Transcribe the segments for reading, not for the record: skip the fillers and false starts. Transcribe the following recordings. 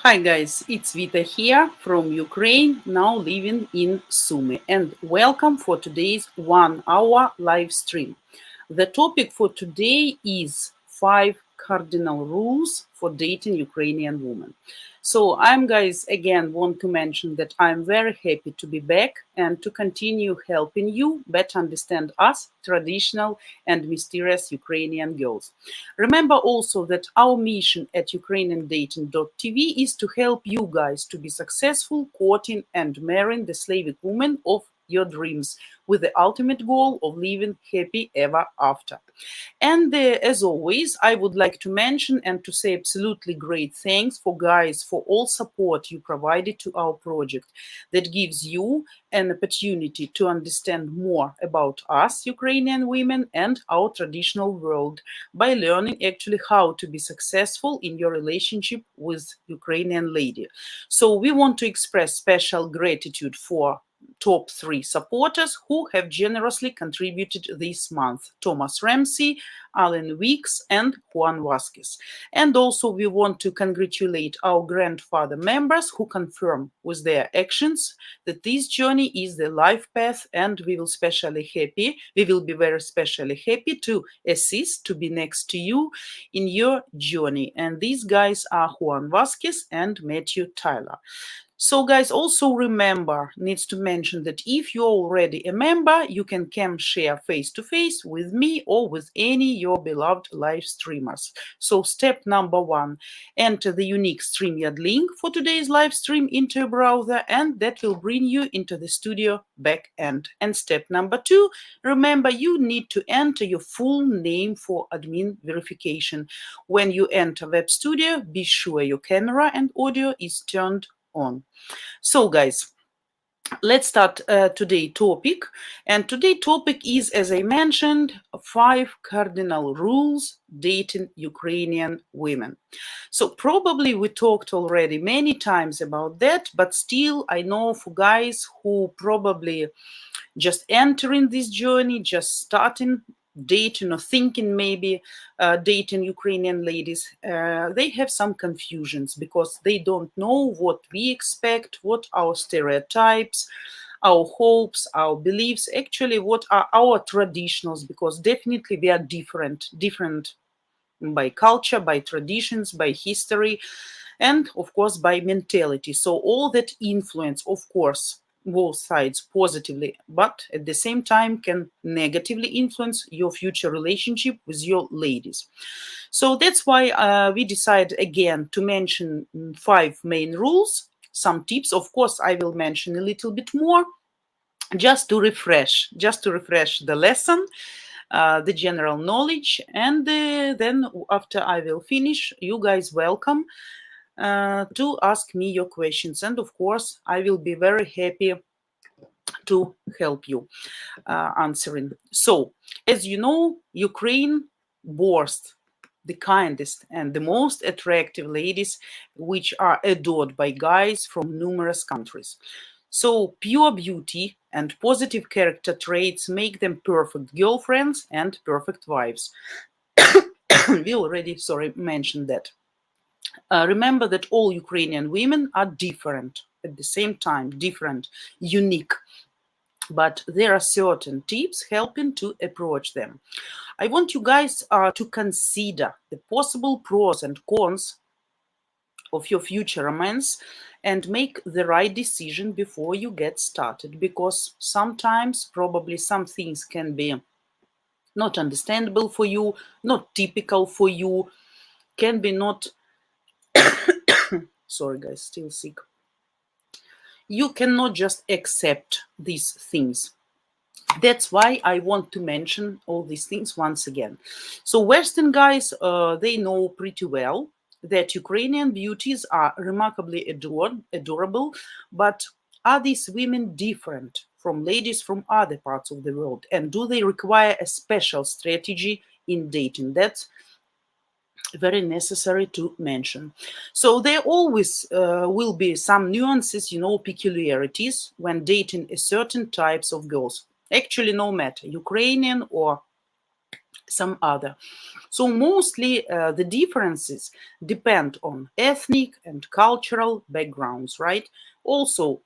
Hi guys, it's Vita here from Ukraine, now living in Sumy, and welcome for today's 1 hour live stream. The topic for today is 5 cardinal rules for dating Ukrainian women. So I'm guys again want to mention that I'm very happy to be back and to continue helping you better understand us traditional and mysterious Ukrainian girls. Remember also that our mission at ukrainiandating.tv is to help you guys to be successful courting and marrying the Slavic woman of your dreams with the ultimate goal of living happy ever after. And as always, I would like to mention and to say absolutely great thanks for guys for all support you provided to our project that gives you an opportunity to understand more about us, Ukrainian women, and our traditional world by learning actually how to be successful in your relationship with Ukrainian lady. So we want to express special gratitude for top 3 supporters who have generously contributed this month: Thomas Ramsey, Alan Weeks, and Juan Vasquez. And also, we want to congratulate our grandfather members who confirm with their actions that this journey is the life path, and we will be very specially happy to assist, to be next to you in your journey. And these guys are Juan Vasquez and Matthew Tyler. So guys, also remember, needs to mention that if you're already a member, you can come share face to face with me or with any your beloved live streamers. So step number 1, enter the unique StreamYard link for today's live stream into your browser, and that will bring you into the studio back end. And step number 2, remember you need to enter your full name for admin verification. When you enter Web Studio, be sure your camera and audio is turned on. So guys, let's start today's topic. And today's topic is, as I mentioned, 5 cardinal rules dating Ukrainian women. So probably we talked already many times about that, but still I know for guys who probably just entering this journey, just starting dating or thinking maybe dating Ukrainian ladies, they have some confusions because they don't know what we expect, what our stereotypes, our hopes, our beliefs, actually what are our traditionals, because definitely we are different by culture, by traditions, by history, and of course by mentality. So all that influence, of course, both sides positively, but at the same time can negatively influence your future relationship with your ladies. So that's why we decided again to mention 5 main rules, some tips. Of course, I will mention a little bit more just to refresh the lesson, the general knowledge, and then after I will finish, you guys welcome to ask me your questions, and of course I will be very happy to help you answering. So, as you know, Ukraine boasts the kindest and the most attractive ladies, which are adored by guys from numerous countries. So, pure beauty and positive character traits make them perfect girlfriends and perfect wives. We already, mentioned that. Remember that all Ukrainian women are different at the same time, different, unique, but there are certain tips helping to approach them. I want you guys to consider the possible pros and cons of your future romance and make the right decision before you get started, because sometimes probably some things can be not understandable for you, not typical for you, can be not sorry guys, still sick. You cannot just accept these things. That's why I want to mention all these things once again. So Western guys, they know pretty well that Ukrainian beauties are remarkably adorable, but are these women different from ladies from other parts of the world? And do they require a special strategy in dating? That's very necessary to mention. So there always will be some nuances, peculiarities when dating a certain types of girls. Actually, no matter Ukrainian or some other. So mostly the differences depend on ethnic and cultural backgrounds, right? Also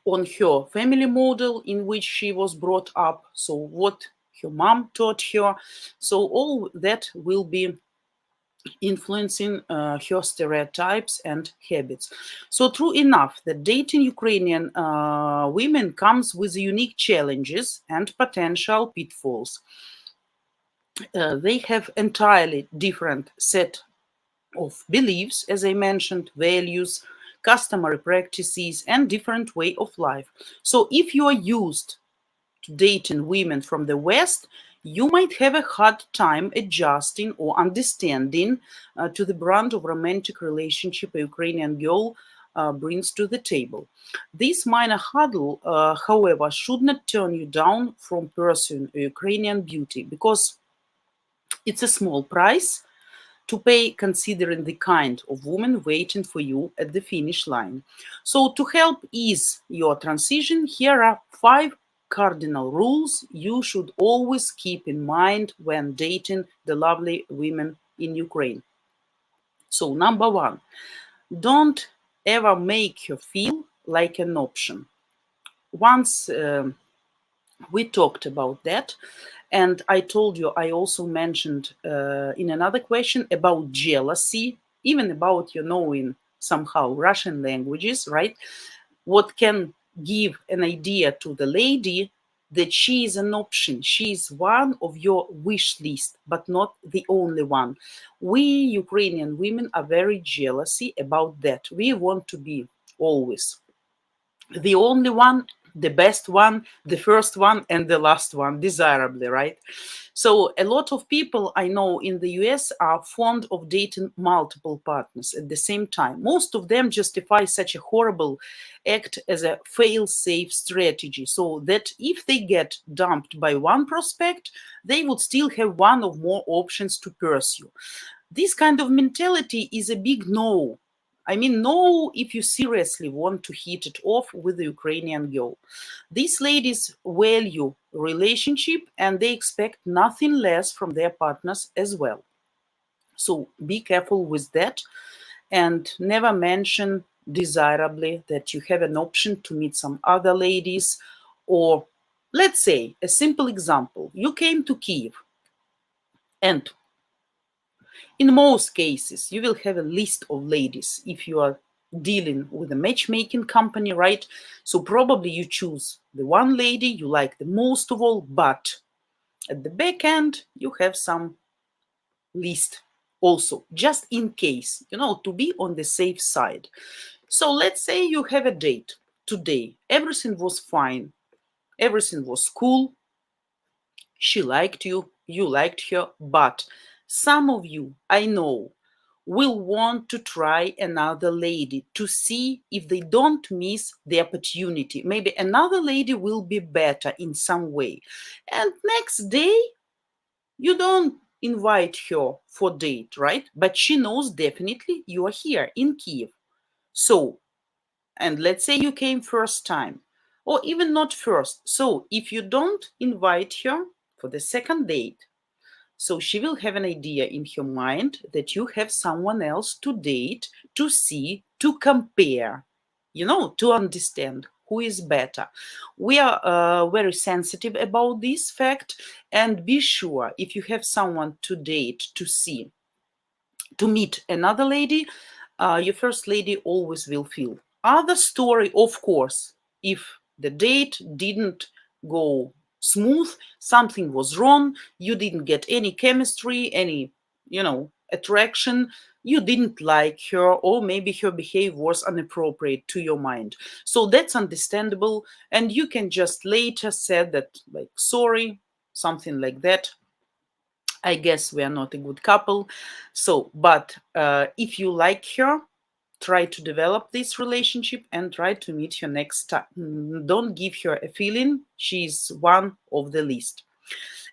on her family model in which she was brought up, so what her mom taught her. So all that will be influencing her stereotypes and habits. So true enough that dating Ukrainian women comes with unique challenges and potential pitfalls. They have entirely different set of beliefs, as I mentioned, values, customary practices, and different way of life. So if you are used to dating women from the West, you might have a hard time adjusting or understanding to the brand of romantic relationship a Ukrainian girl brings to the table. This minor hurdle, however, should not turn you down from pursuing a Ukrainian beauty, because it's a small price to pay considering the kind of woman waiting for you at the finish line. So, to help ease your transition, here are 5 cardinal rules you should always keep in mind when dating the lovely women in Ukraine. So, number one, don't ever make her feel like an option. Once we talked about that, and I told you, I also mentioned in another question about jealousy, even about you knowing somehow Russian languages, right? What can give an idea to the lady that she is an option, she is one of your wish list, but not the only one. We Ukrainian women are very jealousy about that. We want to be always the only one, the best one, the first one, and the last one, desirably, right? So a lot of people I know in the US are fond of dating multiple partners at the same time. Most of them justify such a horrible act as a fail-safe strategy, so that if they get dumped by one prospect, they would still have one or more options to pursue. This kind of mentality is a big no. I mean, no, if you seriously want to hit it off with the Ukrainian girl. These ladies value relationship and they expect nothing less from their partners as well. So be careful with that and never mention desirably that you have an option to meet some other ladies. Or let's say a simple example, you came to Kiev, and in most cases, you will have a list of ladies if you are dealing with a matchmaking company, right? So probably you choose the one lady you like the most of all, but at the back end, you have some list also, just in case, to be on the safe side. So let's say you have a date today. Everything was fine. Everything was cool. She liked you, you liked her, but some of you, I know, will want to try another lady to see if they don't miss the opportunity. Maybe another lady will be better in some way. And next day, you don't invite her for date, right? But she knows definitely you are here in Kiev. So, and let's say you came first time, or even not first. So if you don't invite her for the second date, so she will have an idea in her mind that you have someone else to date, to see, to compare, to understand who is better. We are very sensitive about this fact, and be sure if you have someone to date, to see, to meet another lady, your first lady always will feel. Other story, of course, if the date didn't go smooth, something was wrong, you didn't get any chemistry, any, attraction, you didn't like her, or maybe her behavior was inappropriate to your mind. So that's understandable, and you can just later say that, like, sorry, something like that. I guess we are not a good couple. So, but if you like her, try to develop this relationship and try to meet her next time. Don't give her a feeling she's one of the list.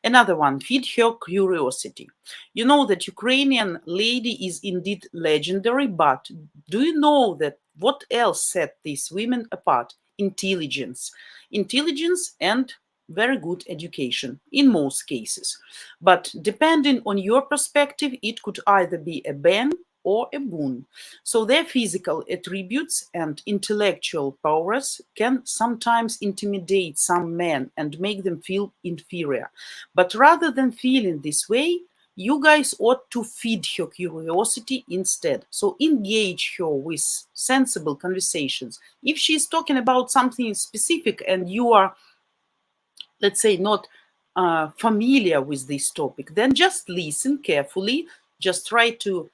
Another one, feed her curiosity. You know that Ukrainian lady is indeed legendary, but do you know that what else set these women apart? Intelligence. Intelligence and very good education in most cases. But depending on your perspective, it could either be a ban or a boon. So their physical attributes and intellectual powers can sometimes intimidate some men and make them feel inferior. But rather than feeling this way, you guys ought to feed her curiosity instead. So engage her with sensible conversations. If she's talking about something specific and you are, let's say, not familiar with this topic, then just listen carefully. Just try to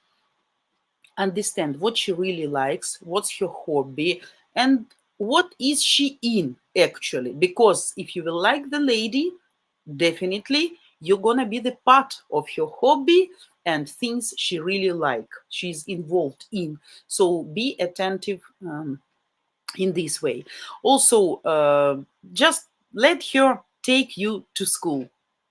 understand what she really likes, what's her hobby, and what is she in actually. Because if you will like the lady, definitely you're gonna be the part of her hobby and things she really like, she's involved in. So be attentive in this way. Also, just let her take you to school.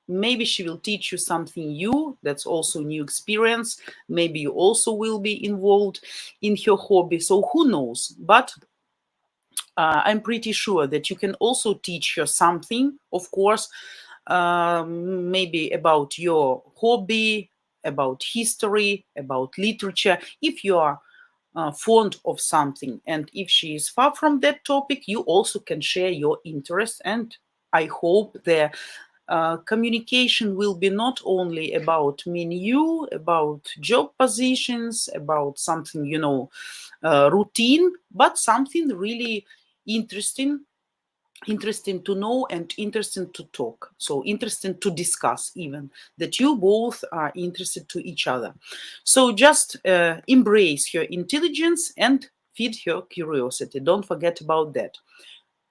Maybe she will teach you something new. That's also new experience. Maybe you also will be involved in her hobby. So who knows? But I'm pretty sure that you can also teach her something, of course, maybe about your hobby, about history, about literature. If you are fond of something and if she is far from that topic, you also can share your interest. And I hope the communication will be not only about me and you, about job positions, about something, routine, but something really interesting, interesting to know and interesting to talk. So interesting to discuss, even that you both are interested to each other. So just embrace her intelligence and feed her curiosity. Don't forget about that.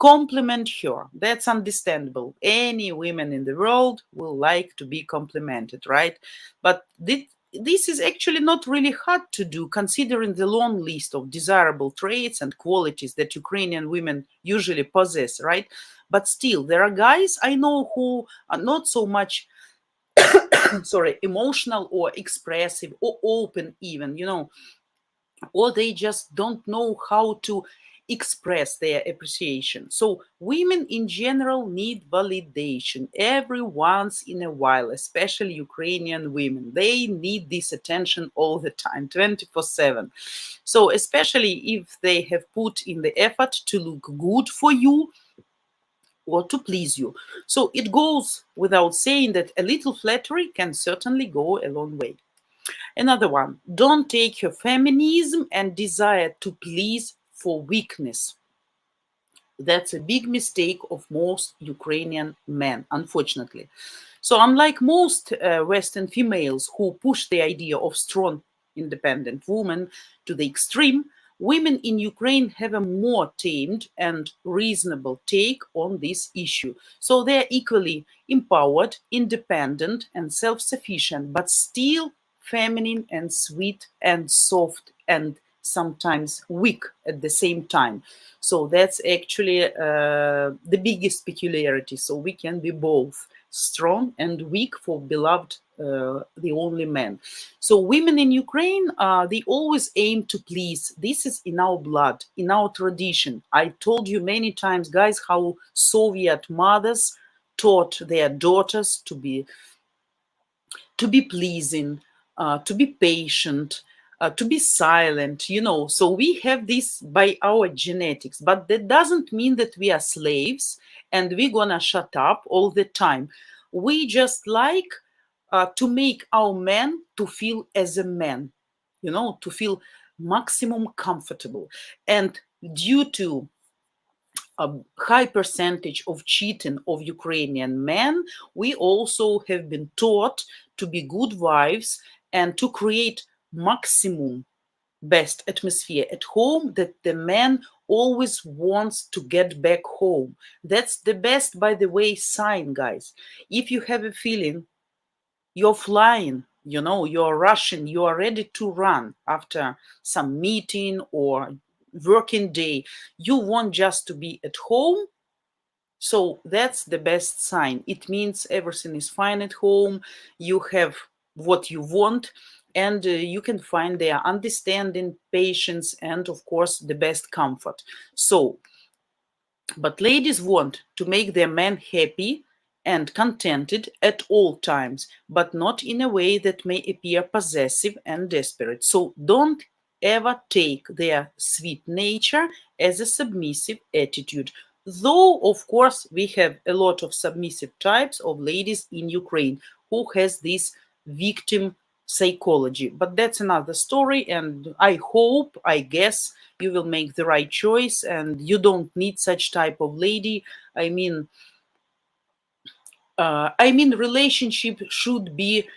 Compliment her. That's understandable. Any women in the world will like to be complimented, right? But this is actually not really hard to do, considering the long list of desirable traits and qualities that Ukrainian women usually possess, right? But still, there are guys I know who are not so much, sorry, emotional or expressive or open, even, or they just don't know how to express their appreciation. So women in general need validation every once in a while, especially Ukrainian women. They need this attention all the time, 24/7. So especially if they have put in the effort to look good for you or to please you. So it goes without saying that a little flattery can certainly go a long way. Another one, don't take your feminism and desire to please for weakness. That's a big mistake of most Ukrainian men, unfortunately. So, unlike most Western females who push the idea of strong, independent woman to the extreme, women in Ukraine have a more tamed and reasonable take on this issue. So, they're equally empowered, independent, and self sufficient, but still feminine and sweet and soft and sometimes weak at the same time. So that's actually the biggest peculiarity. So we can be both strong and weak for beloved, the only man. So women in Ukraine, they always aim to please. This is in our blood, in our tradition. I told you many times, guys, how Soviet mothers taught their daughters to be pleasing, to be patient, to be silent, So we have this by our genetics, but that doesn't mean that we are slaves and we're gonna shut up all the time. We just like to make our men to feel as a man, to feel maximum comfortable. And due to a high percentage of cheating of Ukrainian men, we also have been taught to be good wives and to create maximum best atmosphere at home that the man always wants to get back home. That's the best, by the way, sign, guys. If you have a feeling you're flying, you're rushing, you are ready to run after some meeting or working day, you want just to be at home. So that's the best sign. It means everything is fine at home, you have what you want, and you can find their understanding, patience, and of course the best comfort. So But ladies want to make their men happy and contented at all times, but not in a way that may appear possessive and desperate. So don't ever take their sweet nature as a submissive attitude. Though, of course, we have a lot of submissive types of ladies in Ukraine who has this victim psychology. But that's another story, and I hope, I guess, you will make the right choice and you don't need such type of lady. I mean, relationship should be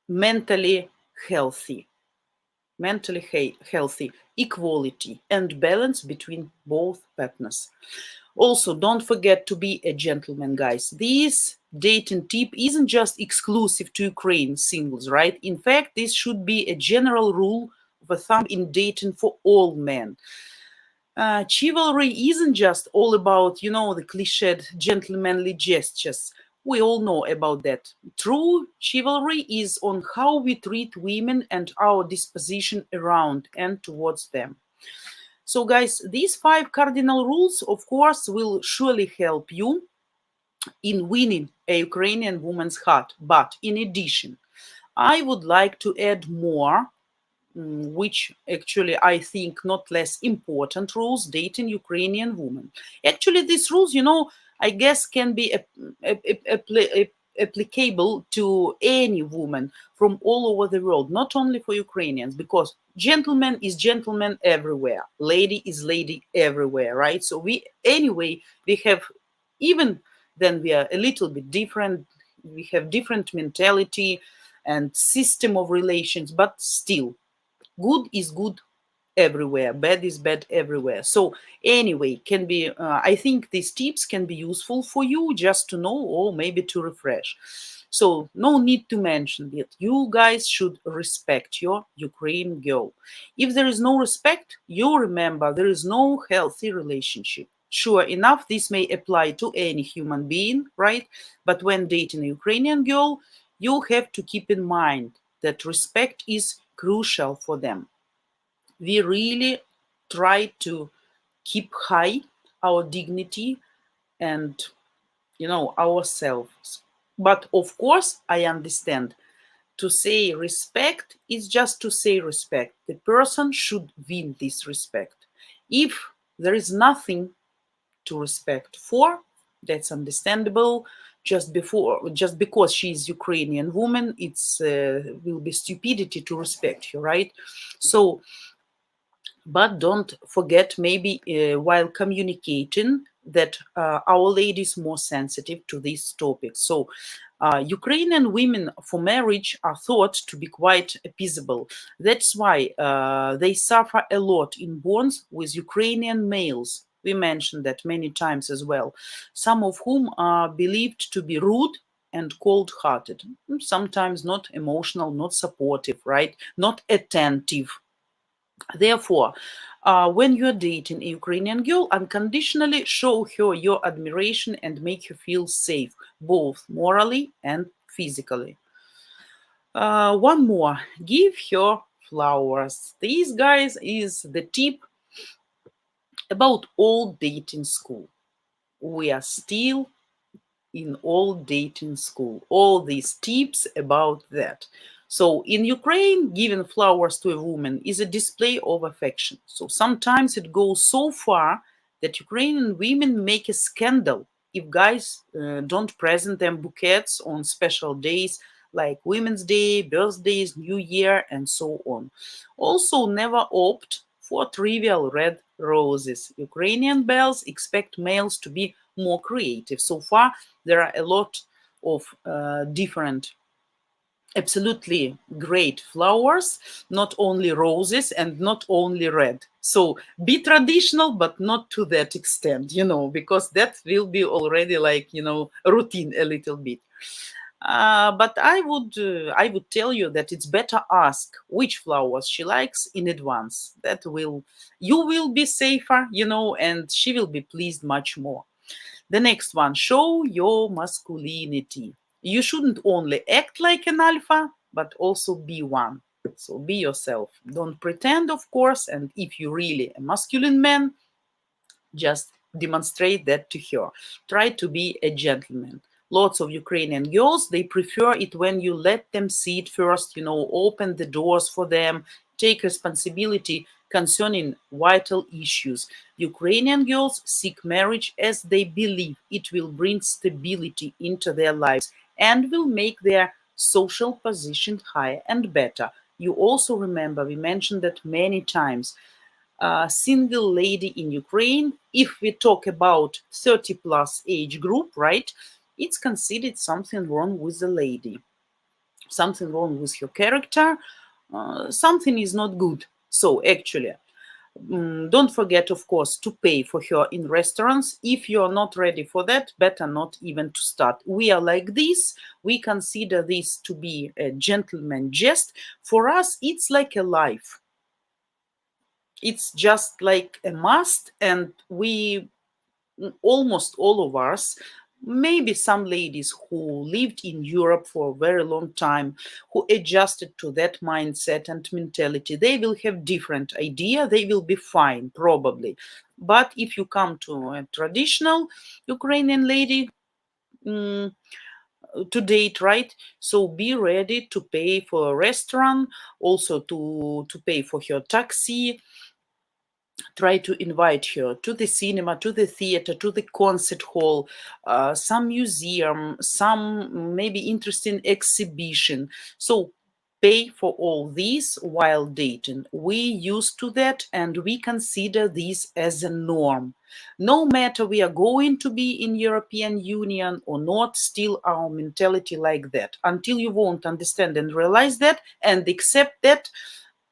mentally healthy, healthy, equality and balance between both partners. Also, don't forget to be a gentleman, guys. This dating tip isn't just exclusive to Ukraine singles, right? In fact, this should be a general rule of thumb in dating for all men. Chivalry isn't just all about, the cliched gentlemanly gestures. We all know about that. True chivalry is on how we treat women and our disposition around and towards them. So, guys, these 5 cardinal rules, of course, will surely help you in winning a Ukrainian woman's heart. But in addition, I would like to add more, which actually I think not less important rules dating Ukrainian women. Actually, these rules, I guess can be applicable to any woman from all over the world, not only for Ukrainians, because gentleman is gentleman everywhere, lady is lady everywhere, right? So we have, even then we are a little bit different, we have different mentality and system of relations, but still good is good everywhere, bad is bad everywhere. So anyway, can be I think these tips can be useful for you just to know, or maybe to refresh. So no need to mention that you guys should respect your Ukraine girl. If there is no respect, you remember there is no healthy relationship. Sure enough, this may apply to any human being, right? But when dating a Ukrainian girl, you have to keep in mind that respect is crucial for them. We really try to keep high our dignity and ourselves. But of course, I understand, to say respect is just to say respect. The person should win this respect. If there is nothing to respect for, that's understandable. Just because she is Ukrainian woman, it's will be stupidity to respect you, right? So, but don't forget, maybe while communicating, that Our Lady is more sensitive to this topic. So Ukrainian women for marriage are thought to be quite appeasable. That's why they suffer a lot in bonds with Ukrainian males. We mentioned that many times as well, some of whom are believed to be rude and cold-hearted, sometimes not emotional, not supportive, right? Not attentive. Therefore, when you're dating a Ukrainian girl, unconditionally show her your admiration and make her feel safe, both morally and physically. One more, give her flowers. This, guys, is the tip about all dating school. We are still in all dating school, all these tips about that. So in Ukraine, giving flowers to a woman is a display of affection. So sometimes it goes so far that Ukrainian women make a scandal if guys don't present them bouquets on special days like Women's Day, birthdays, New Year, and so on. Also, never opt for trivial red roses. Ukrainian belles expect males to be more creative. So far, there are a lot of different absolutely great flowers, not only roses and not only red. So be traditional, but not to that extent, because that will be already like, routine a little bit. But I would tell you that it's better ask which flowers she likes in advance. That will You will be safer, and she will be pleased much more. The next one, show your masculinity. You shouldn't only act like an alpha, but also be one. So be yourself. Don't pretend, of course. And if you're really a masculine man, just demonstrate that to her. Try to be a gentleman. Lots of Ukrainian girls, they prefer it when you let them see it first, open the doors for them, take responsibility concerning vital issues. Ukrainian girls seek marriage as they believe it will bring stability into their lives and will make their social position higher and better. You also remember, we mentioned that many times, a single lady in Ukraine, if we talk about 30 plus age group, right, it's considered something wrong with the lady, something wrong with her character, something is not good. So actually, don't forget, of course, to pay for her in restaurants. If you're not ready for that, better not even to start. We are like this. We consider this to be a gentleman jest. For us, it's like a life. It's just like a must, and we, almost all of us, maybe some ladies who lived in Europe for a very long time, who adjusted to that mindset and mentality, they will have different idea. They will be fine, probably. But if you come to a traditional Ukrainian lady, to date, right? So be ready to pay for a restaurant, also to pay for her taxi. Try to invite her to the cinema, to the theater, to the concert hall, some museum, some maybe interesting exhibition. So pay for all these while dating. We used to that, and we consider this as a norm. No matter we are going to be in European Union or not, still our mentality like that. Until you won't understand and realize that and accept that,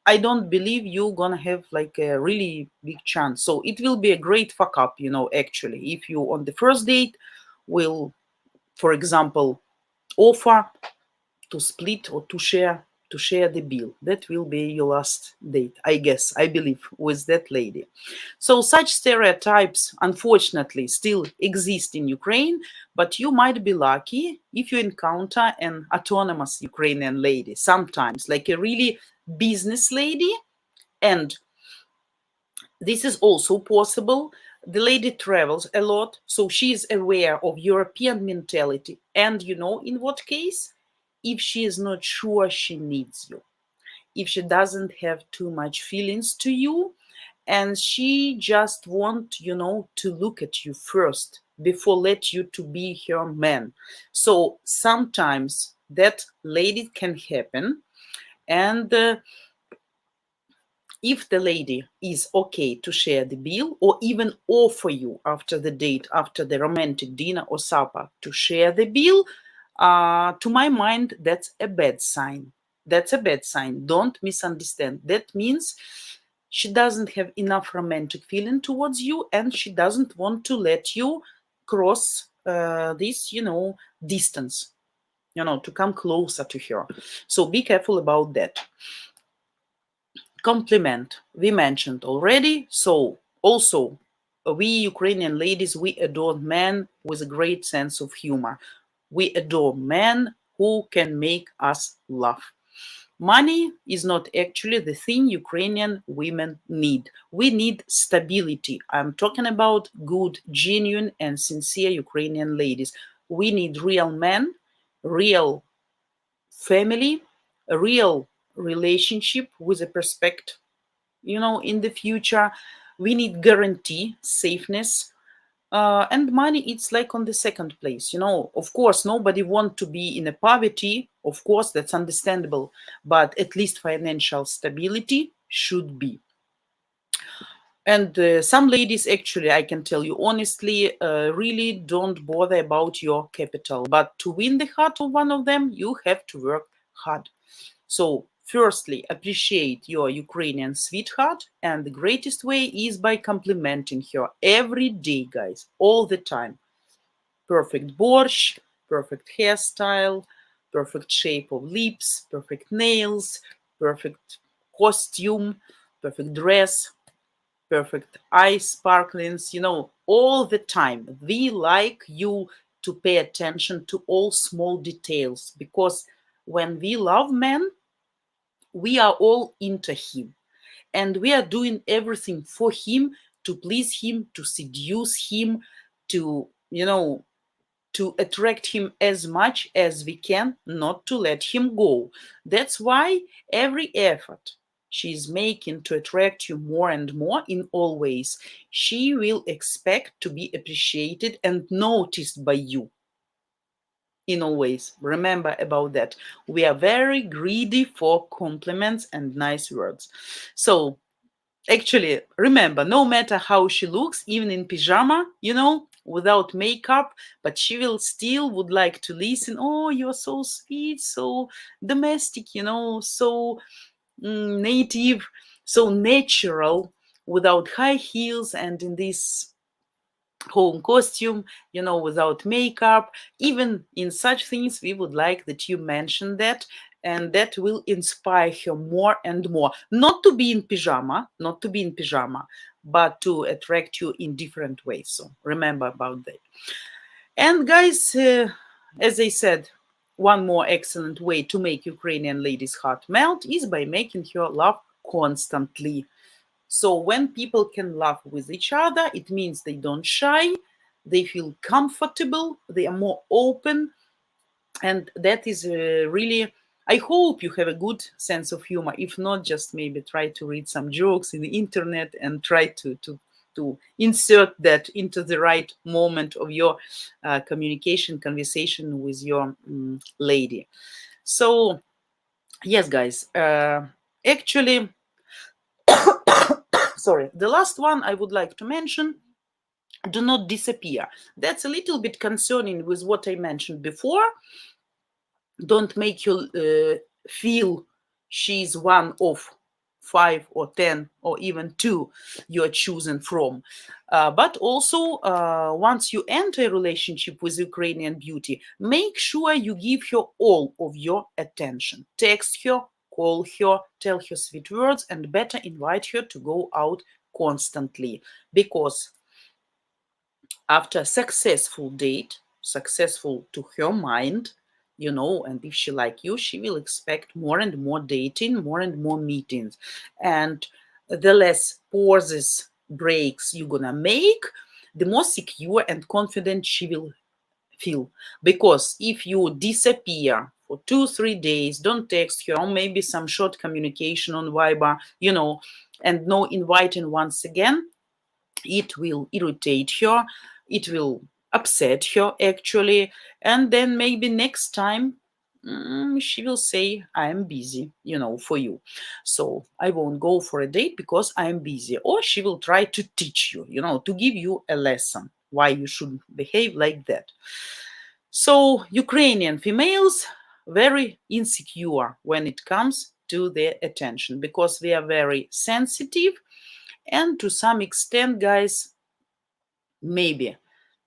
I don't believe you're gonna have like a really big chance. So it will be a great fuck up, actually, if you on the first date will, for example, offer to split or to share the bill. That will be your last date, I guess, I believe, with that lady. So such stereotypes, unfortunately, still exist in Ukraine, but you might be lucky if you encounter an autonomous Ukrainian lady sometimes, like a really business lady. And this is also possible. The lady travels a lot, so she is aware of European mentality. And in what case? If she is not sure she needs you, if she doesn't have too much feelings to you, and she just want, to look at you first before let you to be her man. So sometimes that lady can happen. And if the lady is okay to share the bill or even offer you after the date, after the romantic dinner or supper, to share the bill, to my mind, that's a bad sign. That's a bad sign. Don't misunderstand. That means she doesn't have enough romantic feeling towards you, and she doesn't want to let you cross this, distance, to come closer to her. So be careful about that. Compliment, we mentioned already. So also, we Ukrainian ladies, we adore men with a great sense of humor. We adore men who can make us laugh. Money is not actually the thing Ukrainian women need. We need stability. I'm talking about good, genuine, and sincere Ukrainian ladies. We need real men, real family, a real relationship with a perspective, in the future. We need guarantee safeness, and money, it's like on the second place. Of course, nobody want to be in a poverty. Of course, that's understandable, but at least financial stability should be. And some ladies, actually, I can tell you honestly, really don't bother about your capital. But to win the heart of one of them, you have to work hard. So, firstly, appreciate your Ukrainian sweetheart, and the greatest way is by complimenting her every day, guys, all the time. Perfect borscht, perfect hairstyle, perfect shape of lips, perfect nails, perfect costume, perfect dress, perfect eye sparklings, all the time. We like you to pay attention to all small details, because when we love men, we are all into him, and we are doing everything for him to please him, to seduce him, to, to attract him as much as we can, not to let him go. That's why every effort she's making to attract you more and more in all ways, she will expect to be appreciated and noticed by you in all ways. Remember about that. We are very greedy for compliments and nice words. So actually, remember, no matter how she looks, even in pyjama, without makeup, but she will still would like to listen. Oh, you're so sweet, so domestic, so native, so natural, without high heels and in this home costume, without makeup. Even in such things, we would like that you mention that, and that will inspire her more and more. Not to be in pyjama, but to attract you in different ways. So remember about that. And guys, as I said, one more excellent way to make Ukrainian ladies' heart melt is by making her laugh constantly. So when people can laugh with each other, it means they don't shy, they feel comfortable, they are more open, and that is really. I hope you have a good sense of humor. If not, just maybe try to read some jokes in the internet and try to insert that into the right moment of your conversation with your lady. So yes, guys, actually, sorry, the last one I would like to mention: do not disappear. That's a little bit concerning with what I mentioned before. Don't make you feel she's one of 5 or 10 or even 2 you're choosing from. But also, once you enter a relationship with Ukrainian beauty, make sure you give her all of your attention. Text her, call her, tell her sweet words, and better invite her to go out constantly. Because after a successful date, successful to her mind, and if she like you, she will expect more and more dating, more and more meetings. And the less pauses, breaks you're gonna make, the more secure and confident she will feel. Because if you disappear for 2-3 days, don't text her, or maybe some short communication on Viber, and no inviting once again, it will irritate her, it will upset her actually, and then maybe next time she will say, I am busy, for you, so I won't go for a date because I am busy. Or she will try to teach you, to give you a lesson why you shouldn't behave like that. So Ukrainian females very insecure when it comes to their attention, because they are very sensitive, and to some extent, guys, maybe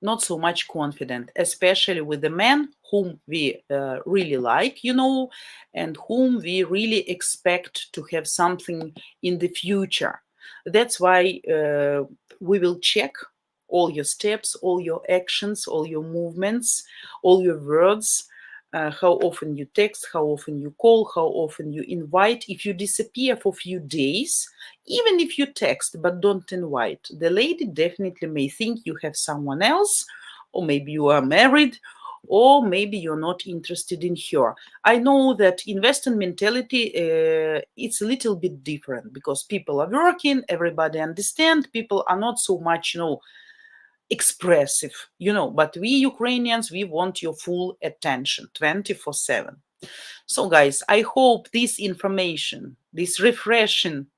not so much confident, especially with the men whom we really like, and whom we really expect to have something in the future. That's why we will check all your steps, all your actions, all your movements, all your words, how often you text, how often you call, how often you invite. If you disappear for a few days, even if you text but don't invite, the lady definitely may think you have someone else, or maybe you are married, or maybe you're not interested in her. I know that in Western mentality, it's a little bit different, because people are working, everybody understands, people are not so much, expressive, but we Ukrainians, we want your full attention 24/7. So guys, I hope this information, this refreshing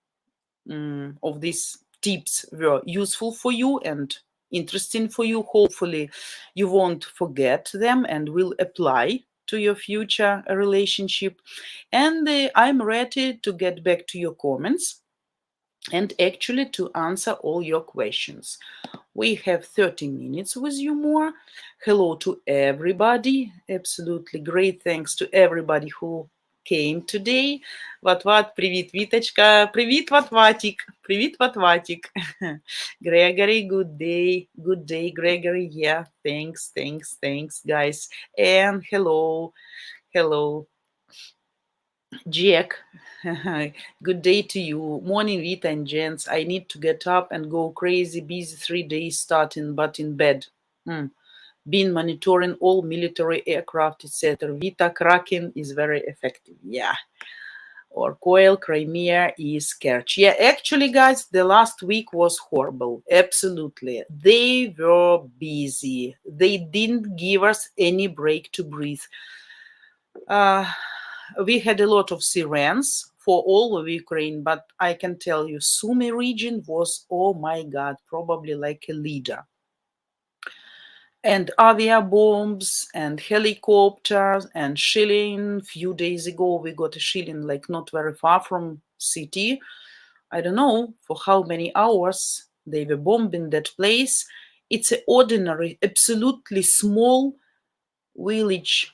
of these tips were useful for you and interesting for you. Hopefully you won't forget them and will apply to your future relationship. And I'm ready to get back to your comments and actually to answer all your questions. We have 30 minutes with you more. Hello to everybody. Absolutely great thanks to everybody who came today. Ват-ват, привіт, Віточка. Привіт, Ват-ватик. Привіт, Ват-ватик. Gregory, good day. Good day, Gregory. Yeah, thanks, guys. And hello. Jack, good day to you. Morning, Rita and gents. I need to get up and go crazy. Busy 3 days starting, but in bed. Hmm. Been monitoring all military aircraft, etc. Vita Kraken is very effective. Yeah. Or Coil, Crimea is Kerch. Yeah, actually, guys, the last week was horrible. Absolutely. They were busy. They didn't give us any break to breathe. Uh, we had a lot of sirens for all of Ukraine, but I can tell you, Sumy region was, oh my God, probably like a leader. And avia bombs and helicopters and shelling. Few days ago, we got a shelling like not very far from city. I don't know for how many hours they were bombing that place. It's an ordinary, absolutely small village,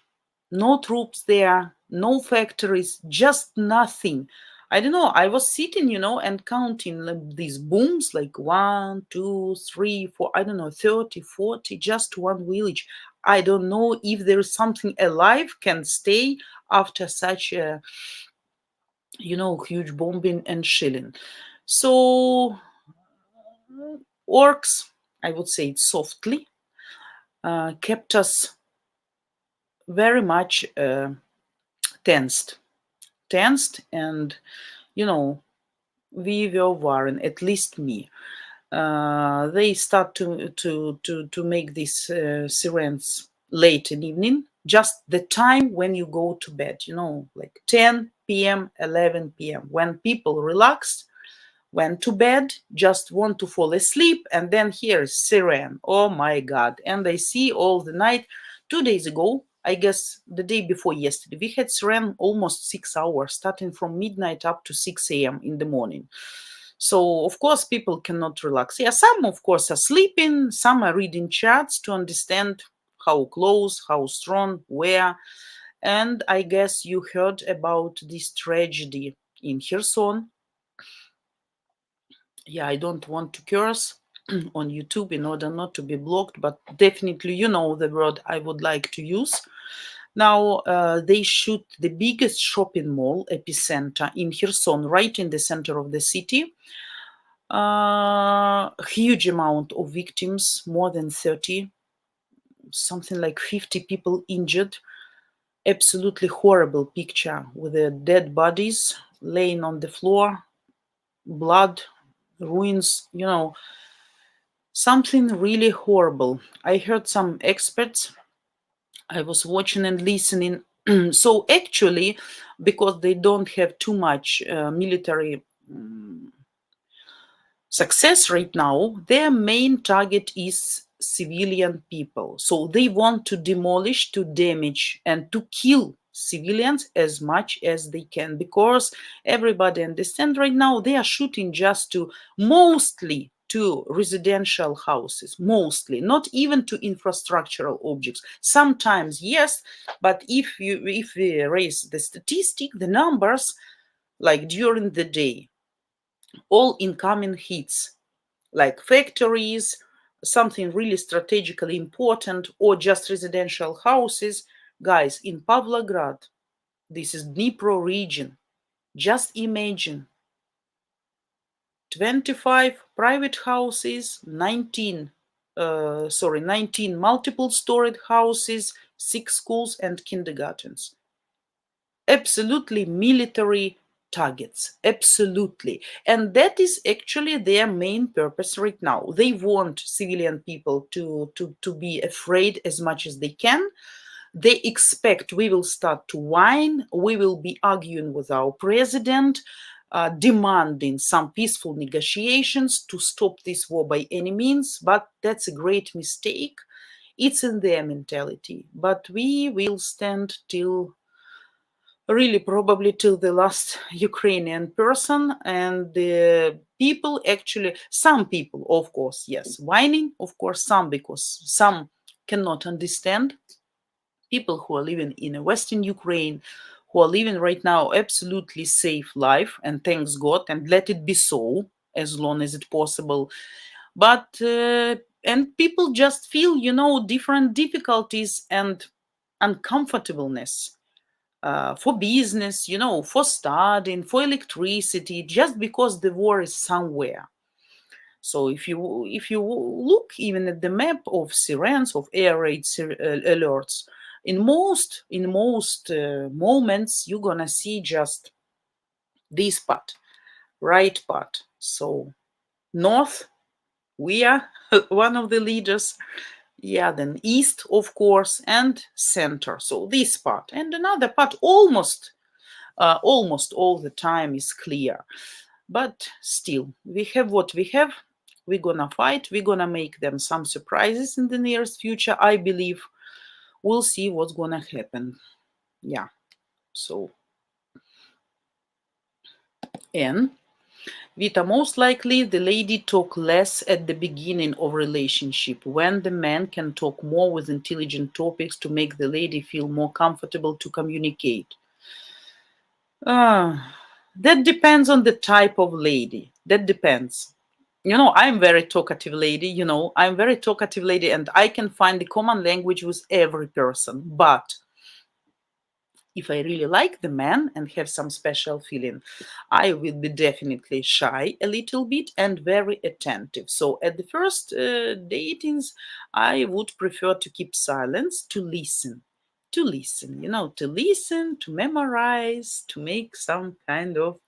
no troops there, no factories, just nothing. I don't know. I was sitting, and counting these booms like one, two, three, four, I don't know, 30, 40, just one village. I don't know if there is something alive can stay after such a, huge bombing and shelling. So, orcs, I would say it softly, kept us very much tensed and we were worrying, at least me. They start to make these sirens late in evening, just the time when you go to bed, like 10 p.m., 11 p.m., when people relax, went to bed, just want to fall asleep, and then here's siren. Oh my God. And I see all the night. 2 days ago, I guess the day before yesterday, we had siren almost 6 hours, starting from midnight up to 6 a.m. in the morning. So, of course, people cannot relax. Yeah, some, of course, are sleeping, some are reading charts to understand how close, how strong, where. And I guess you heard about this tragedy in Kherson. Yeah, I don't want to curse on YouTube in order not to be blocked, but definitely you know the word I would like to use. Now, they shoot the biggest shopping mall epicenter in Kherson, right in the center of the city. Huge amount of victims, more than 30, something like 50 people injured. Absolutely horrible picture with the dead bodies laying on the floor, blood, ruins, something really horrible. I heard some experts, I was watching and listening. So, actually, because they don't have too much military success right now, their main target is civilian people. So they want to demolish, to damage, and to kill civilians as much as they can, because everybody understands right now they are shooting just to, mostly to residential houses, mostly, not even to infrastructural objects. Sometimes yes, but if we raise the statistic, the numbers, like during the day, all incoming hits, like factories, something really strategically important, or just residential houses. Guys, in Pavlograd, this is Dnipro region, just imagine 25 private houses, 19 multiple storied houses, 6 schools and kindergartens. Absolutely military targets, absolutely. And that is actually their main purpose right now. They want civilian people to be afraid as much as they can. They expect we will start to whine, we will be arguing with our president, demanding some peaceful negotiations to stop this war by any means. But that's a great mistake. It's in their mentality. But we will stand till, really, probably till the last Ukrainian person. And the people, actually, some people, of course, yes, whining, of course, some, because some cannot understand. People who are living in a Western Ukraine, who are living right now absolutely safe life, and thanks God, and let it be so as long as it's possible. But and people just feel, different difficulties and uncomfortableness. for business, for studying, for electricity, just because the war is somewhere. So if you look even at the map of sirens, of air raid alerts, in most moments you're gonna see just this part, right part. So north, we are one of the leaders. Yeah, then east, of course, and center. So this part and another part almost all the time is clear. But still, we have what we have. We're gonna fight. We're gonna make them some surprises in the nearest future, I believe. We'll see what's gonna happen. Yeah. So, and Vita, most likely the lady talk less at the beginning of relationship when the man can talk more with intelligent topics to make the lady feel more comfortable to communicate. That depends on the type of lady. That depends. I'm very talkative lady. I'm very talkative lady, and I can find the common language with every person. But if I really like the man and have some special feeling, I will be definitely shy a little bit and very attentive. So at the first datings, I would prefer to keep silence, to memorize, to make some kind of,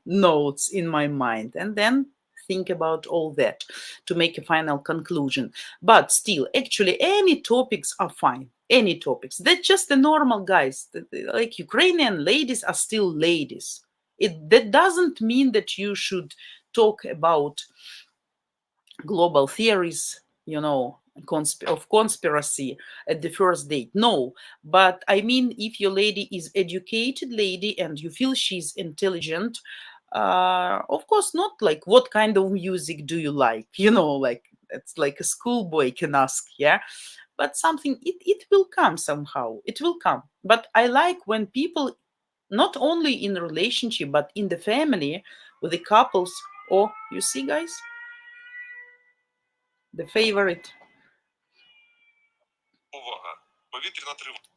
notes in my mind, and then think about all that to make a final conclusion. But still, actually, any topics are fine. Any topics. That's just the normal guys. Like Ukrainian ladies are still ladies. That doesn't mean that you should talk about global theories, of conspiracy at the first date. No, but I mean, if your lady is educated lady and you feel she's intelligent, of course, not like what kind of music do you like, like it's like a schoolboy can ask, yeah. But something, it will come somehow, it will come. But I like when people, not only in a relationship but in the family with the couples, or you see guys, the favorite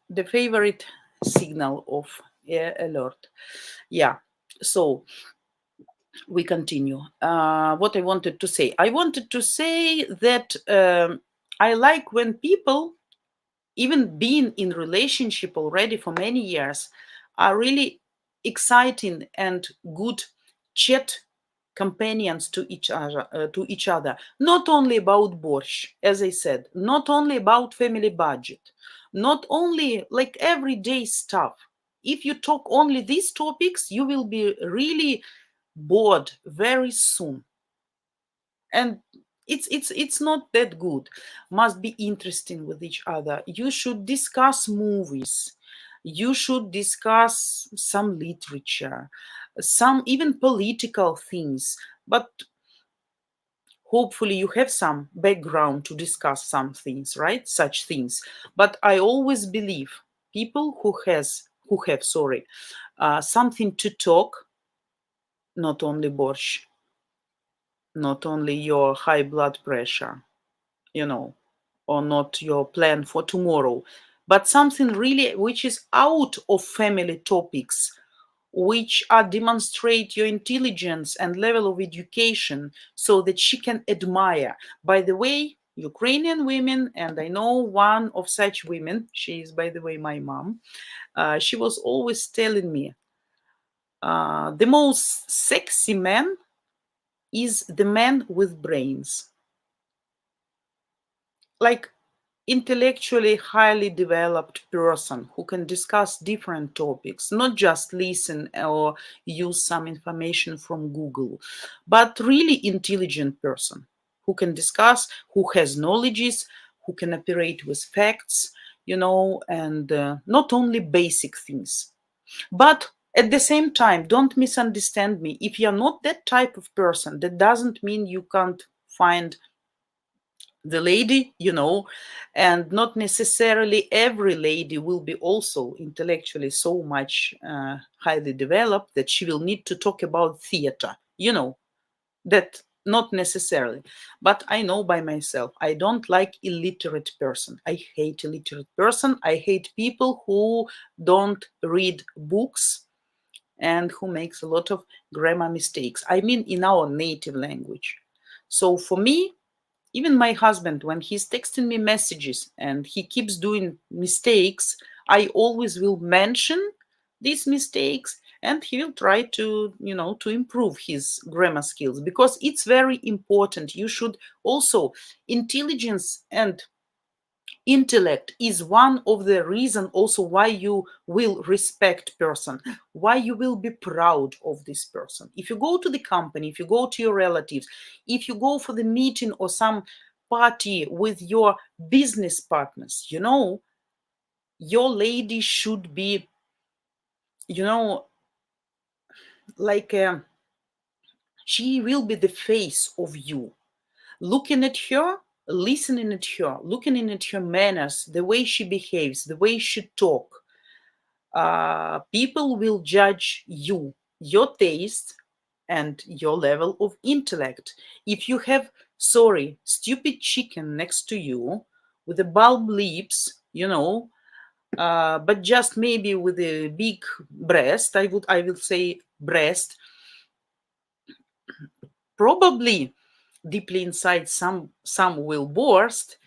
the favorite signal of alert. Yeah. So we continue. What I wanted to say that I like when people, even being in relationship already for many years, are really exciting and good chat companions to each other, not only about borscht, as I said, not only about family budget, not only like everyday stuff. If you talk only these topics, you will be really bored very soon, and it's not that good. Must be interesting with each other. You should discuss movies, you should discuss some literature, some even political things, but hopefully you have some background to discuss some things, right? Such things. But I always believe people who have something to talk, not only borscht, not only your high blood pressure, you know, or not your plan for tomorrow, but something really which is out of family topics, which are demonstrate your intelligence and level of education so that she can admire. By the way, Ukrainian women, and I know one of such women, she is, by the way, my mom, she was always telling me, the most sexy man is the man with brains. Like intellectually highly developed person who can discuss different topics, not just listen or use some information from Google, but really intelligent person who can discuss, who has knowledges, who can operate with facts, and not only basic things. But at the same time, don't misunderstand me. If you're not that type of person, that doesn't mean you can't find the lady, and not necessarily every lady will be also intellectually so much highly developed that she will need to talk about theater, that not necessarily, but I know by myself I don't like illiterate person. I hate illiterate person. I hate people who don't read books and who makes a lot of grammar mistakes. I mean, in our native language. So for me, even my husband, when he's texting me messages and he keeps doing mistakes, I always will mention these mistakes, and he will try to, to improve his grammar skills, because it's very important. You should also, intelligence and intellect is one of the reason also why you will respect person, why you will be proud of this person. If you go to the company, if you go to your relatives, if you go for the meeting or some party with your business partners, your lady should be, you know like she will be the face of you. Looking at her, listening at her, looking at her manners, the way she behaves, the way she talk, people will judge you, your taste, and your level of intellect. If you have, sorry, stupid chicken next to you with the bulb lips, but just maybe with a big breast, I will say breast, probably deeply inside some will burst,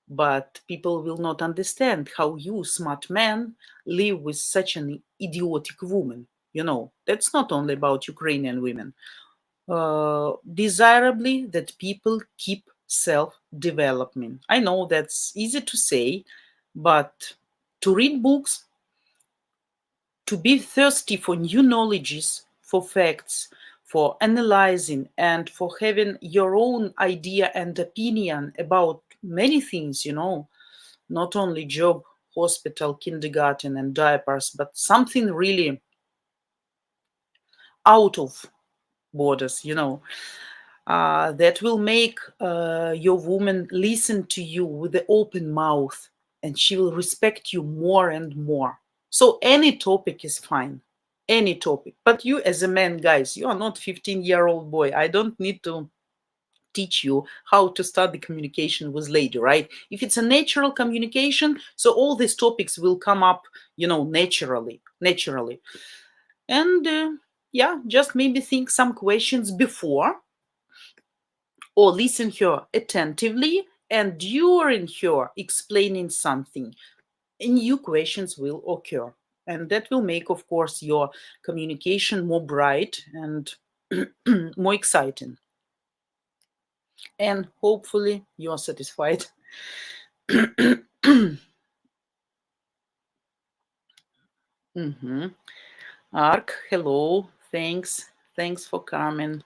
but people will not understand how you, smart man, live with such an idiotic woman. That's not only about Ukrainian women. Desirably that people keep self-development. I know that's easy to say, but to read books, to be thirsty for new knowledges, for facts, for analyzing, and for having your own idea and opinion about many things, not only job, hospital, kindergarten, and diapers, but something really out of borders, that will make your woman listen to you with the open mouth, and she will respect you more and more. So any topic is fine, any topic. But you as a man, guys, you are not 15-year-old boy. I don't need to teach you how to start the communication with lady, right? If it's a natural communication, so all these topics will come up, naturally. And yeah, just maybe think some questions before, or listen her attentively, and during her explaining something, new questions will occur, and that will make, of course, your communication more bright and more exciting, and hopefully you're satisfied. Mhm. Ark, hello, thanks for coming.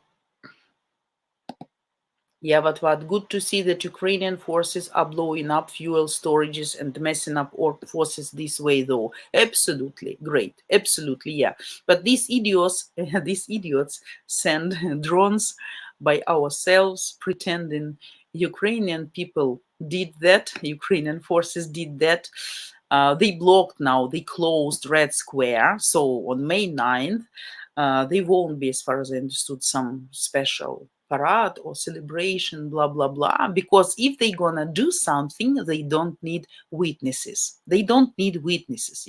Yeah, but what good to see that Ukrainian forces are blowing up fuel storages and messing up our forces this way, though. Absolutely great, absolutely, yeah. But these idiots, these idiots, send drones by ourselves, pretending Ukrainian people did that. Ukrainian forces did that. They blocked now. They closed Red Square. So on May 9th, they won't be, as far as I understood, some special parade or celebration, blah, blah, blah. Because if they're gonna do something, they don't need witnesses. They don't need witnesses,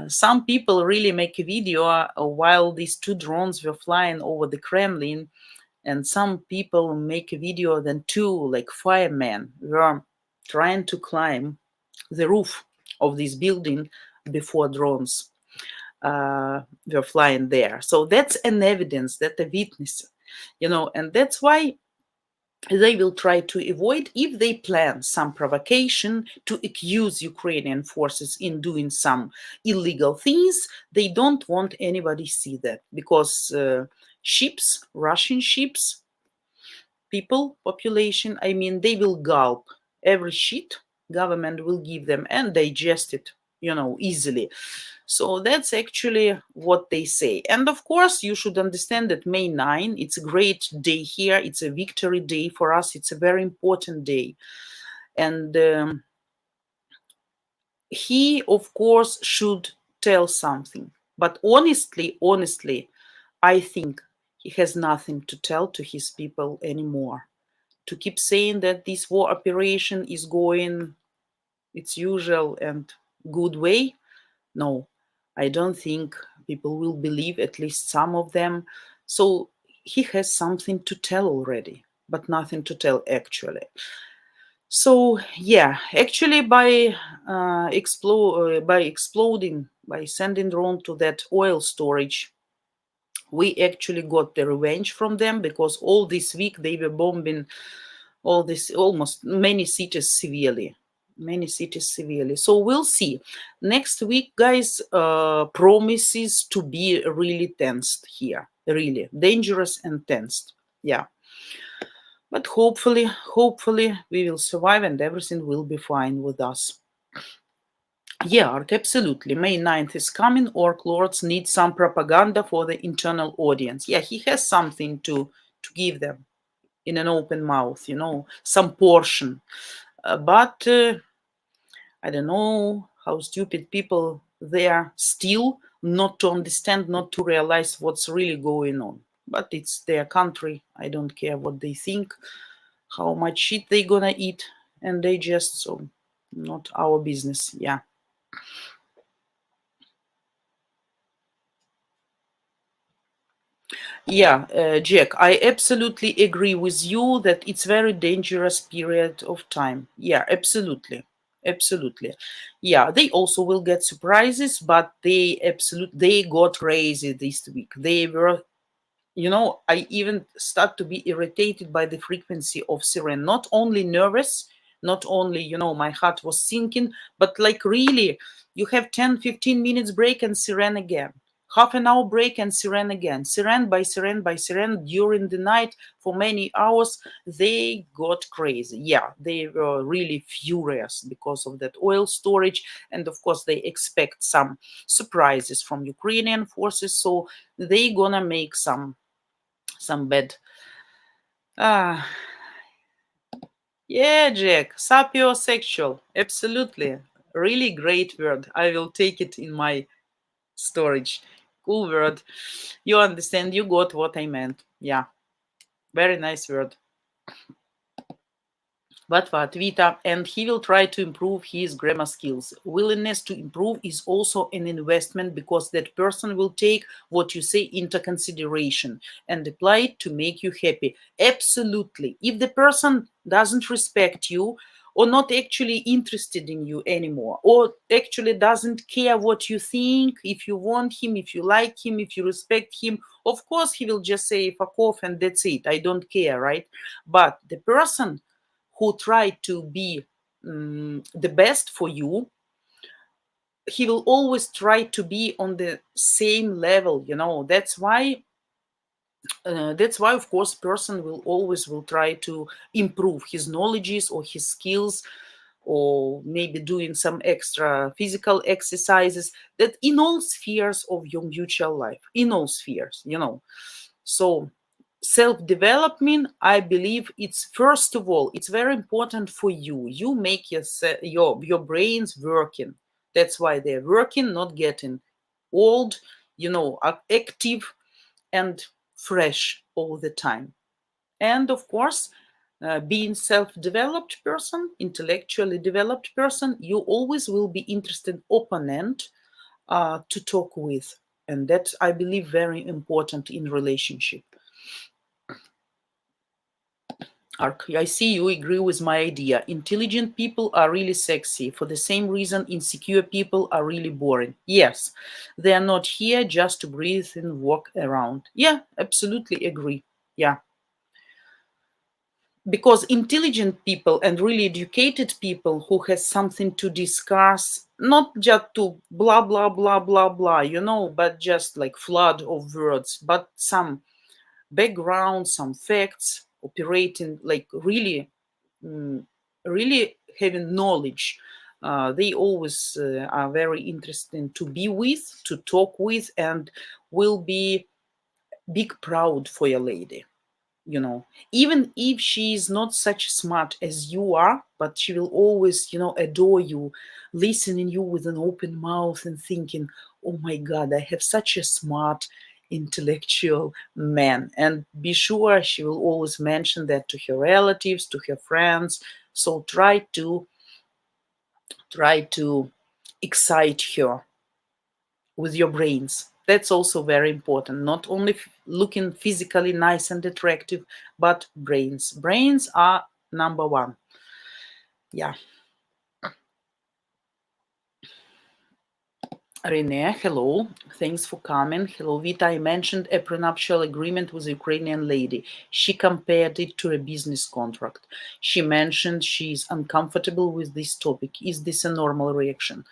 some people really make a video while these two drones were flying over the Kremlin, and some people make a video then two like firemen were trying to climb the roof of this building before drones were flying there. So that's an evidence, that a witness, and that's why they will try to avoid, if they plan some provocation to accuse Ukrainian forces in doing some illegal things, they don't want anybody see that, because ships, Russian ships, people, population, I mean, they will gulp every shit government will give them and digest it, easily. So that's actually what they say. And of course, you should understand that May 9, it's a great day here. It's a victory day for us. It's a very important day. And he, of course, should tell something. But honestly, I think He has nothing to tell to his people anymore. To keep saying that this war operation is going its usual and good way, no, I don't think people will believe, at least some of them. So he has something to tell already, but nothing to tell actually. So yeah, actually by exploding, by sending drone to that oil storage, we actually got the revenge from them, because all this week they were bombing all this, almost many cities severely, many cities severely. So we'll see next week, guys. Promises to be really tensed here, really dangerous and tensed. Yeah, but hopefully we will survive and everything will be fine with us. Yeah, Art, absolutely. May 9th is coming. Orc Lords need some propaganda for the internal audience. Yeah, he has something to give them in an open mouth, some portion. But I don't know how stupid people they are still not to understand, not to realize what's really going on. But it's their country. I don't care what they think, how much shit they gonna eat, and they just, so not our business. Yeah. Yeah, Jack, I absolutely agree with you that it's very dangerous period of time. Yeah, absolutely. Absolutely. Yeah, they also will get surprises, but they got crazy this week. They were, I even start to be irritated by the frequency of siren. Not only nervous, not only, my heart was sinking, but like really, you have 10-15 minutes break and siren again. Half an hour break and siren again. Siren by siren by siren during the night for many hours. They got crazy. Yeah, they were really furious because of that oil storage. And of course, they expect some surprises from Ukrainian forces. So they gonna make some bad. Ah, yeah, Jack, sapiosexual, absolutely, really great word. I will take it in my storage. Cool word. You understand? You got what I meant. Yeah, very nice word. But what, Vita, and he will try to improve his grammar skills. Willingness to improve is also an investment, because that person will take what you say into consideration and apply it to make you happy. Absolutely. If the person doesn't respect you, or not actually interested in you anymore, or actually doesn't care what you think, if you want him, if you like him, if you respect him, of course he will just say fuck off and that's it. I don't care, right? But the person who try to be the best for you, he will always try to be on the same level. That's why of course person will always will try to improve his knowledges or his skills, or maybe doing some extra physical exercises, that in all spheres of your mutual life, in all spheres. So self-development, I believe, it's first of all, it's very important for you make your brains working. That's why they're working, not getting old, active and fresh all the time. And of course, being self-developed person, intellectually developed person, you always will be interested opponent to talk with, and that's, I believe, very important in relationship. Ark, I see you agree with my idea. Intelligent people are really sexy. For the same reason, insecure people are really boring. Yes, they are not here just to breathe and walk around. Yeah, absolutely agree. Yeah. Because intelligent people and really educated people who has something to discuss, not just to blah blah blah blah blah, but just like flood of words, but some background, some facts, operating like really, mm, really having knowledge. They always are very interesting to be with, to talk with, and will be big proud for your lady. Even if she is not such smart as you are, but she will always, adore you, listening you with an open mouth and thinking, oh my God, I have such a smart intellectual man. And be sure she will always mention that to her relatives, to her friends. So try to excite her with your brains. That's also very important. Not only looking physically nice and attractive, but brains. Brains are number one. Yeah. Renee, hello. Thanks for coming. Hello, Vita. I mentioned a prenuptial agreement with a Ukrainian lady. She compared it to a business contract. She mentioned she's uncomfortable with this topic. Is this a normal reaction?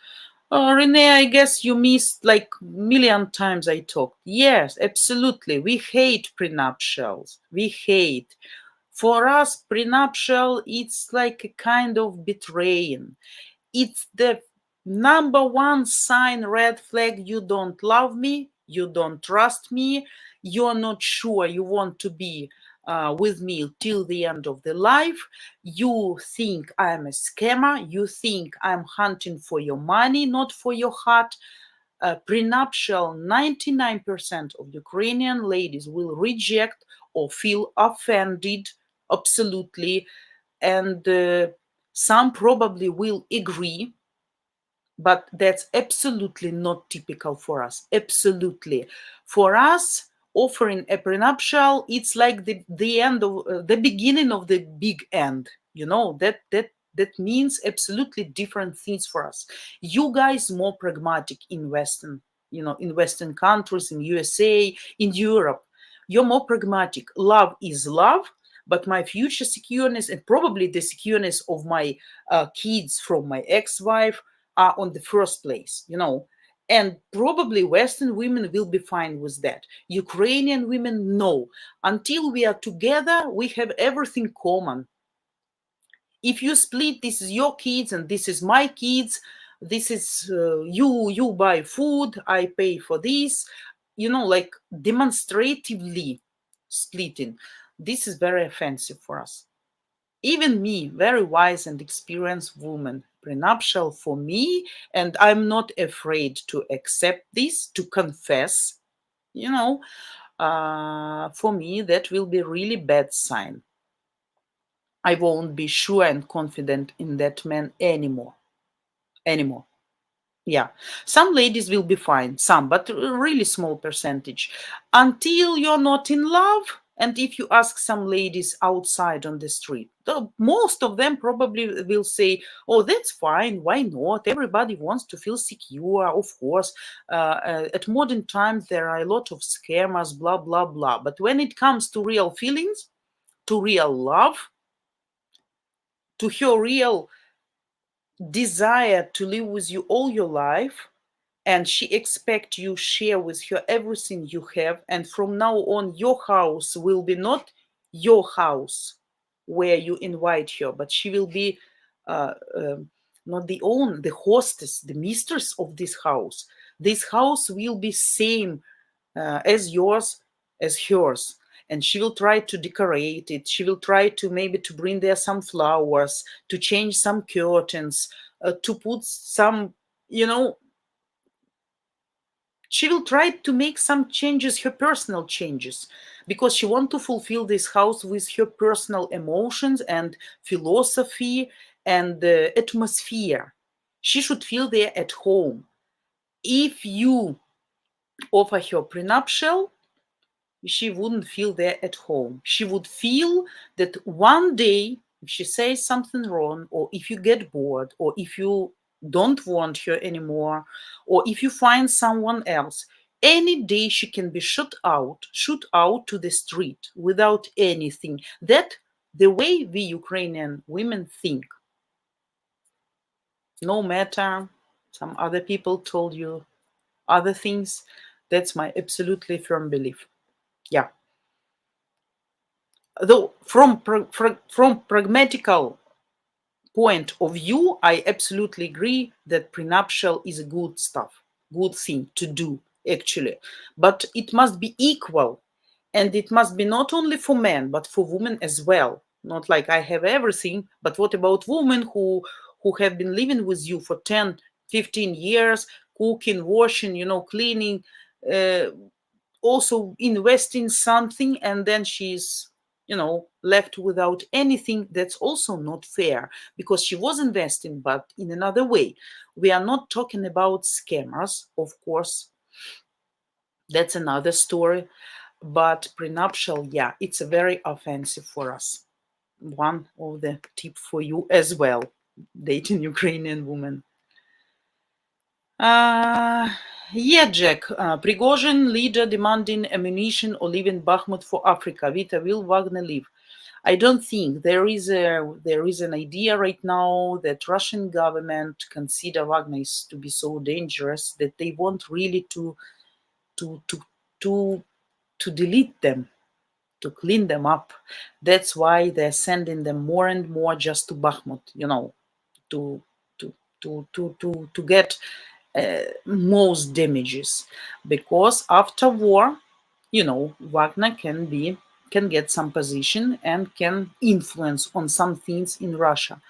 Renee, I guess you missed like million times I talked. Yes, absolutely. We hate prenuptials. We hate. For us, prenuptial, it's like a kind of betraying. It's the number one sign, red flag. You don't love me, you don't trust me, you're not sure you want to be with me till the end of the life. You think I'm a scammer, you think I'm hunting for your money, not for your heart. Prenuptial, 99% of Ukrainian ladies will reject or feel offended, absolutely. And some probably will agree, but that's absolutely not typical for us. Absolutely. For us, offering a prenuptial, it's like the end of the beginning of the big end. You know, that means absolutely different things for us. You guys more pragmatic in Western, in Western countries, in USA, in Europe. You're more pragmatic. Love is love, but my future secureness and probably the secureness of my kids from my ex-wife are on the first place, and probably Western women will be fine with that. Ukrainian women, no. Until we are together, we have everything common. If you split, this is your kids and this is my kids. This is you buy food, I pay for this. Like demonstratively splitting. This is very offensive for us. Even me, very wise and experienced woman, prenuptial for me, and I'm not afraid to accept this, to confess, for me, that will be really bad sign. I won't be sure and confident in that man anymore. Anymore. Yeah, some ladies will be fine, some, but a really small percentage. Until you're not in love, and if you ask some ladies outside on the street, most of them probably will say, oh, that's fine, why not? Everybody wants to feel secure, of course. At modern times, there are a lot of scammers, blah, blah, blah. But when it comes to real feelings, to real love, to her real desire to live with you all your life, and she expect you share with her everything you have, and from now on your house will be not your house where you invite her, but she will be uh, not the hostess, the mistress of this house. This house will be same as yours, as hers, and she will try to decorate it. She will try to maybe to bring there some flowers, to change some curtains, to put some, she will try to make some changes, her personal changes, because she wants to fulfill this house with her personal emotions and philosophy and atmosphere. She should feel there at home. If you offer her prenuptial, she wouldn't feel there at home. She would feel that one day, if she says something wrong, or if you get bored, or if you don't want her anymore, or if you find someone else, any day she can be shut out to the street without anything. That the way we Ukrainian women think. No matter some other people told you other things, that's my absolutely firm belief. Yeah. Though from pragmatical point of view, I absolutely agree that prenuptial is a good stuff, good thing to do actually, but it must be equal, and it must be not only for men but for women as well. Not like I have everything, but what about women who have been living with you for 10, 15 years, cooking, washing, cleaning, uh, also investing something and then she's left without anything. That's also not fair, because she was investing but in another way. We are not talking about scammers, of course, that's another story. But prenuptial, yeah, it's a very offensive for us. One of the tip for you as well, dating Ukrainian woman. Yeah, Jack. Prigozhin leader demanding ammunition or leaving Bakhmut for Africa. Vita, will Wagner leave? I don't think there is an idea right now that Russian government consider Wagner to be so dangerous that they want really to to to to delete them, to clean them up. That's why they're sending them more and more just to Bakhmut, to to to get most damages, because after war, Wagner can get some position and can influence on some things in Russia.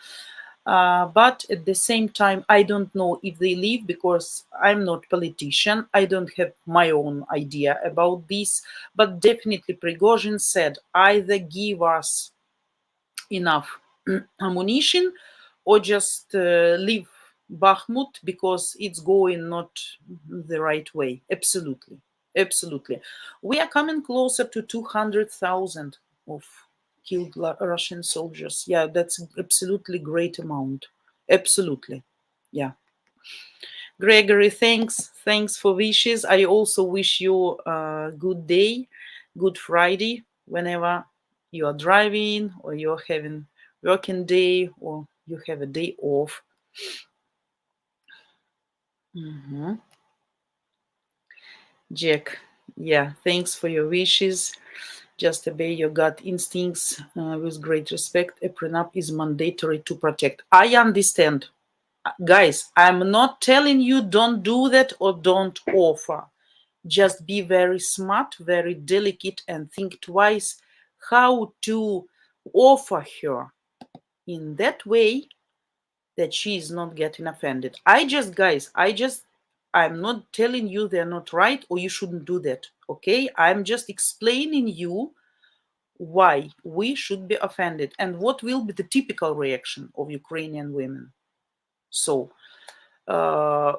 But at the same time, I don't know if they leave, because I'm not politician. I don't have my own idea about this. But definitely Prigozhin said, either give us enough ammunition or just leave Bakhmut, because it's going not the right way. Absolutely. Absolutely. We are coming closer to 200,000 of killed Russian soldiers. Yeah, that's absolutely great amount. Absolutely. Yeah. Gregory, thanks. Thanks for wishes. I also wish you a good day, good Friday, whenever you are driving or you're having working day or you have a day off. Mhm. Jack, yeah, thanks for your wishes. Just obey your gut instincts with great respect. A prenup is mandatory to protect. I understand. Guys, I'm not telling you don't do that or don't offer. Just be very smart, very delicate, and think twice how to offer her in that way that she is not getting offended. I'm not telling you they're not right or you shouldn't do that. Okay, I'm just explaining you why we should be offended and what will be the typical reaction of Ukrainian women. So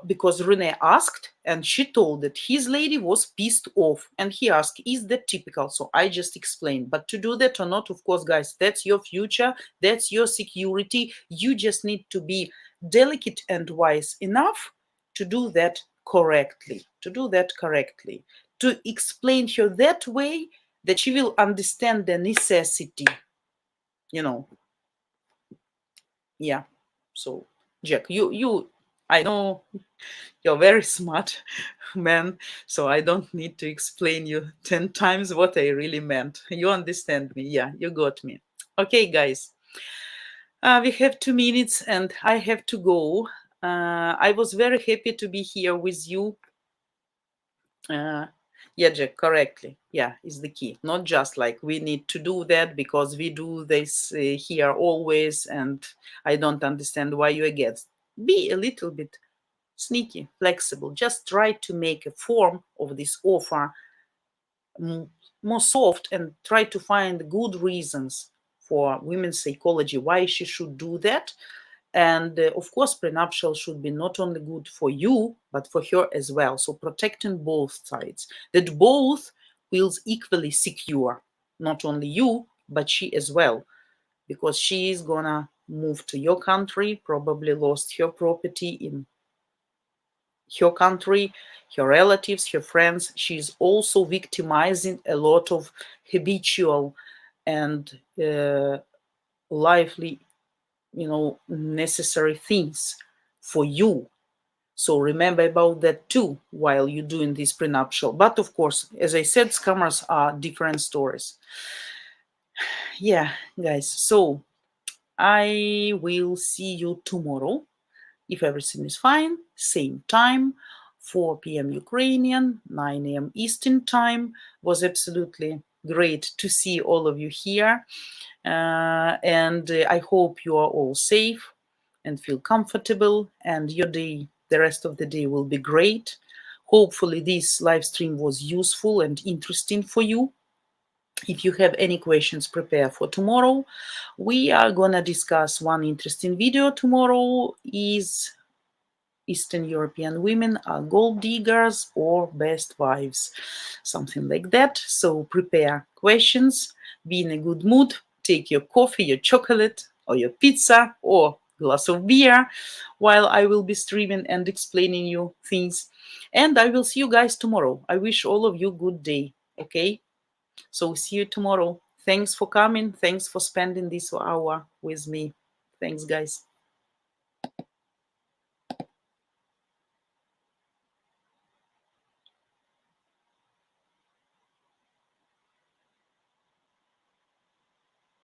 because Rene asked and she told that his lady was pissed off, and he asked, is that typical? So I just explained. But to do that or not, of course, guys, that's your future, that's your security. You just need to be delicate and wise enough to do that correctly, to explain her that way that she will understand the necessity, you know. Yeah. So Jack, you I know you're very smart man, so I don't need to explain you 10 times what I really meant. You understand me. Yeah, you got me. Okay, guys. We have 2 minutes and I have to go. I was very happy to be here with you. Uh, yeah, Jack, correctly. Yeah, is the key. Not just like we need to do that because we do this here always, and I don't understand why you're against. Be a little bit sneaky, flexible. Just try to make a form of this offer more soft and try to find good reasons for women's psychology why she should do that. And of course, prenuptial should be not only good for you, but for her as well. So protecting both sides, that both feels equally secure, not only you, but she as well, because she is gonna move to your country, probably lost her property in her country, her relatives, her friends. She's also victimizing a lot of habitual and lively, necessary things for you. So remember about that too while you're doing this prenuptial. But of course, as I said, scammers are different stories. Yeah, guys. So I will see you tomorrow if everything is fine. Same time, 4 p.m. Ukrainian, 9 a.m. Eastern time. Was absolutely great to see all of you here. And I hope you are all safe and feel comfortable, and your day, the rest of the day will be great. Hopefully this live stream was useful and interesting for you. If you have any questions, prepare for tomorrow. We are gonna discuss one interesting video tomorrow. Is Eastern European women are gold diggers or best wives, something like that. So prepare questions, be in a good mood, take your coffee, your chocolate, or your pizza, or glass of beer while I will be streaming and explaining you things. And I will see you guys tomorrow. I wish all of you good day. Okay? So see you tomorrow. Thanks for coming. Thanks for spending this hour with me. Thanks, guys.